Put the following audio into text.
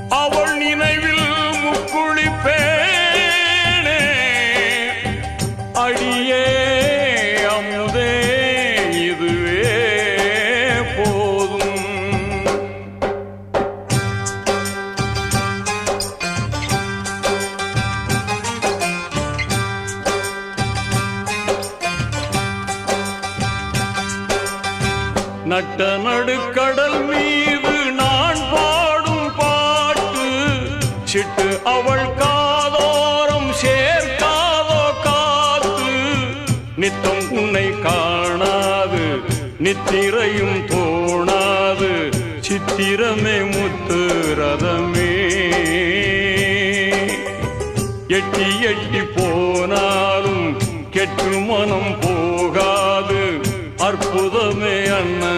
அவள் நினைவில் முக்குளிப்பேனே அடியே அமுதே இதுவே போதும். நட்ட நடுக்கடல் மீது நான் பாடும் பாட்டு சிட்டு அவள் காதோரம் சேர்க்காதோ காத்து. நித்தம் உன்னை காணாது நித்திரையும் தோணாது சித்திரமே முத்து ரதமே. எட்டி எட்டி போனாலும் கெட்டு மனம் போகாது அற்புதமே அண்ணன்